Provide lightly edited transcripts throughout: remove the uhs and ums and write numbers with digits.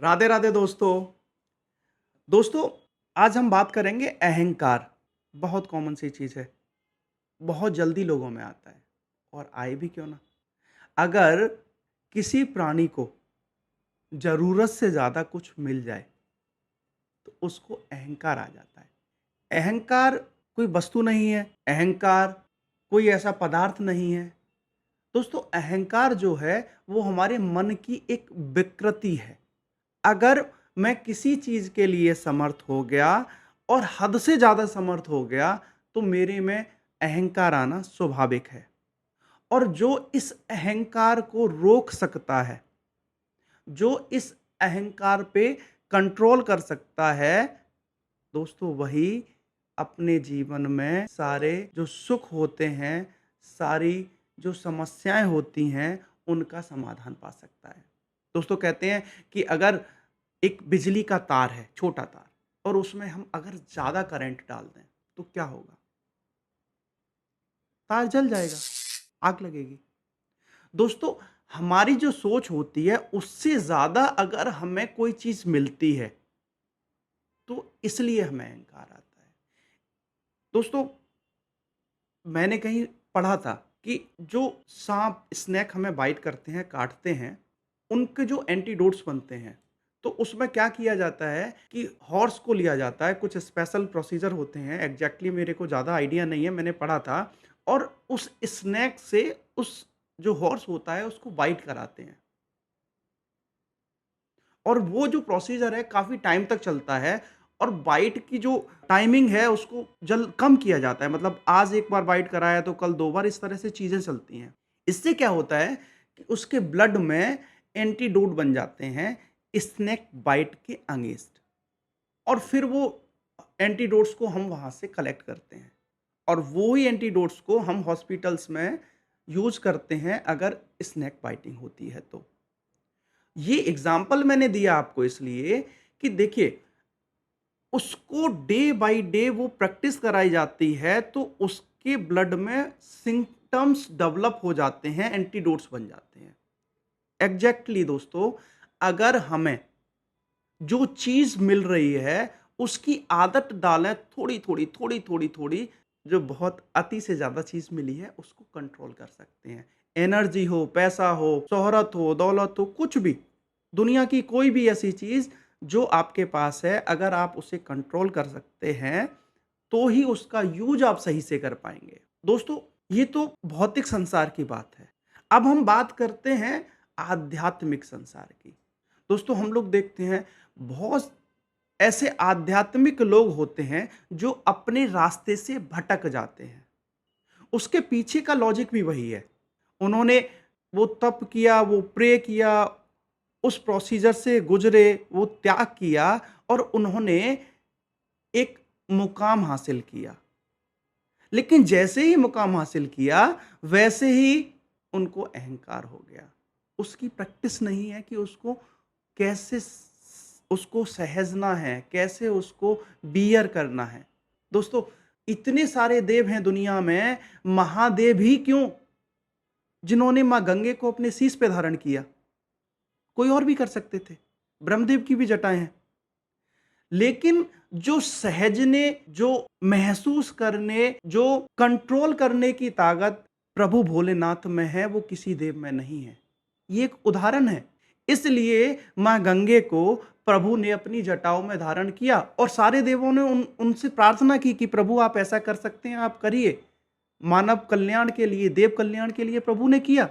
राधे राधे दोस्तों। दोस्तों, आज हम बात करेंगे अहंकार। बहुत कॉमन सी चीज़ है, बहुत जल्दी लोगों में आता है और आए भी क्यों ना। अगर किसी प्राणी को ज़रूरत से ज़्यादा कुछ मिल जाए तो उसको अहंकार आ जाता है। अहंकार कोई वस्तु नहीं है, अहंकार कोई ऐसा पदार्थ नहीं है। दोस्तों, अहंकार जो है वो हमारे मन की एक विकृति है। अगर मैं किसी चीज़ के लिए समर्थ हो गया और हद से ज़्यादा समर्थ हो गया, तो मेरे में अहंकार आना स्वाभाविक है। और जो इस अहंकार को रोक सकता है, जो इस अहंकार पे कंट्रोल कर सकता है, दोस्तों वही अपने जीवन में सारे जो सुख होते हैं, सारी जो समस्याएँ होती हैं, उनका समाधान पा सकता है। दोस्तों कहते हैं कि अगर एक बिजली का तार है, छोटा तार, और उसमें हम अगर ज़्यादा करंट डाल दें, तो क्या होगा? तार जल जाएगा, आग लगेगी। दोस्तों, हमारी जो सोच होती है, उससे ज़्यादा अगर हमें कोई चीज़ मिलती है, तो इसलिए हमें अहंकार आता है। दोस्तों, मैंने कहीं पढ़ा था कि जो साँप, स्नेक हमें बाइट करते हैं, काटते हैं, उनके जो एंटीडोट्स बनते हैं, तो उसमें क्या किया जाता है कि हॉर्स को लिया जाता है, कुछ स्पेशल प्रोसीजर होते हैं, एग्ज़ैक्टली मेरे को ज़्यादा आइडिया नहीं है, मैंने पढ़ा था और उस स्नेक से उस जो हॉर्स होता है, उसको बाइट कराते हैं और वो जो प्रोसीजर है काफ़ी टाइम तक चलता है और बाइट की जो टाइमिंग है उसको जल कम किया जाता है। मतलब आज एक बार बाइट कराया तो कल 2 बार, इस तरह से चीज़ें चलती हैं। इससे क्या होता है कि उसके ब्लड में एंटीडोट बन जाते हैं स्नेक बाइट के अगेंस्ट और फिर वो एंटीडोट्स को हम वहाँ से कलेक्ट करते हैं और वो ही एंटीडोट्स को हम हॉस्पिटल्स में यूज़ करते हैं अगर स्नेक बाइटिंग होती है तो। ये एग्ज़ाम्पल मैंने दिया आपको इसलिए कि देखिए, उसको डे बाय डे वो प्रैक्टिस कराई जाती है, तो उसके ब्लड में सिम्पटम्स डेवलप हो जाते हैं, एंटीडोट्स बन जाते हैं। एग्ज़ैक्टली दोस्तों, अगर हमें जो चीज़ मिल रही है, उसकी आदत डालें थोड़ी-थोड़ी, थोड़ी-थोड़ी, जो बहुत अति से ज़्यादा चीज़ मिली है, उसको कंट्रोल कर सकते हैं। एनर्जी हो, पैसा हो, शोहरत हो, दौलत हो, कुछ भी, दुनिया की कोई भी ऐसी चीज़ जो आपके पास है, अगर आप उसे कंट्रोल कर सकते हैं, तो ही उसका यूज़ आप सही से कर पाएँगे। दोस्तों, ये तो भौतिक संसार की बात है। अब हम बात करते हैं आध्यात्मिक संसार की। दोस्तों, हम लोग देखते हैं बहुत ऐसे आध्यात्मिक लोग होते हैं जो अपने रास्ते से भटक जाते हैं। उसके पीछे का लॉजिक भी वही है। उन्होंने वो तप किया, वो प्रे किया, उस प्रोसीजर से गुज़रे, वो त्याग किया और उन्होंने एक मुकाम हासिल किया। लेकिन जैसे ही मुकाम हासिल किया, वैसे ही उनको अहंकार हो गया। उसकी प्रैक्टिस नहीं है कि उसको कैसे उसको सहेजना है, कैसे उसको बियर करना है। दोस्तों, इतने सारे देव हैं दुनिया में, महादेव ही क्यों, जिन्होंने माँ गंगे को अपने शीश पे धारण किया। कोई और भी कर सकते थे। ब्रह्मदेव की भी जटाएँ हैं। लेकिन जो सहजने, जो महसूस करने, जो कंट्रोल करने की ताकत प्रभु भोलेनाथ में है, वो किसी देव में नहीं है। ये एक उदाहरण है। इसलिए माँ गंगे को प्रभु ने अपनी जटाओं में धारण किया और सारे देवों ने उनसे प्रार्थना की कि प्रभु आप ऐसा कर सकते हैं, आप करिए। मानव कल्याण के लिए, देव कल्याण के लिए प्रभु ने किया।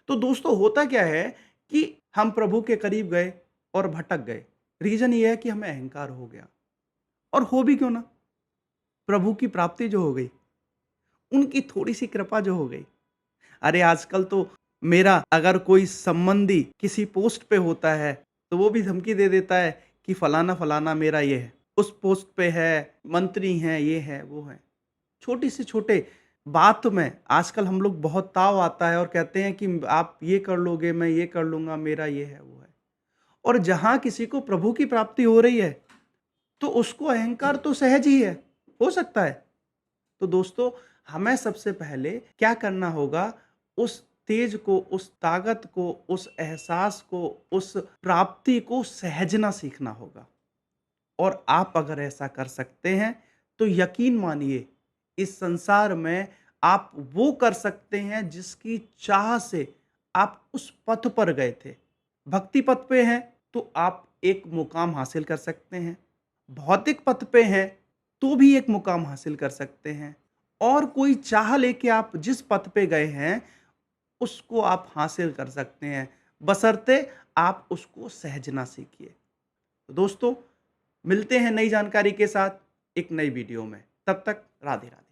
तो दोस्तों, होता क्या है कि हम प्रभु के करीब गए और भटक गए। रीज़न ये है कि हमें अहंकार हो गया। और हो भी क्यों ना, प्रभु की प्राप्ति जो हो गई, उनकी थोड़ी-सी कृपा जो हो गई। अरे आजकल तो मेरा अगर कोई संबंधी किसी पोस्ट पे होता है, तो वो भी धमकी दे देता है कि फलाना-फलाना मेरा ये है, उस पोस्ट पे है, मंत्री हैं, ये है, वो है। छोटी से छोटे बात में आजकल हम लोग बहुत ताव आता है और कहते हैं कि आप ये कर लोगे, मैं ये कर लूँगा, मेरा ये है, वो है। और जहाँ किसी को प्रभु की प्राप्ति हो रही है, तो उसको अहंकार तो सहज ही है, हो सकता है। तो दोस्तों, हमें सबसे पहले क्या करना होगा, उस तेज को, उस ताकत को, उस एहसास को, उस प्राप्ति को सहजना सीखना होगा। और आप अगर ऐसा कर सकते हैं, तो यकीन मानिए इस संसार में आप वो कर सकते हैं जिसकी चाह से आप उस पथ पर गए थे। भक्ति पथ पे हैं, तो आप एक मुकाम हासिल कर सकते हैं। भौतिक पथ पे हैं, तो भी एक मुकाम हासिल कर सकते हैं। और कोई चाह लेके आप जिस पथ पे गए हैं, उसको आप हासिल कर सकते हैं, बशर्ते आप उसको सहजना सीखिए। तो दोस्तों, मिलते हैं नई जानकारी के साथ एक नई वीडियो में। तब तक राधे राधे।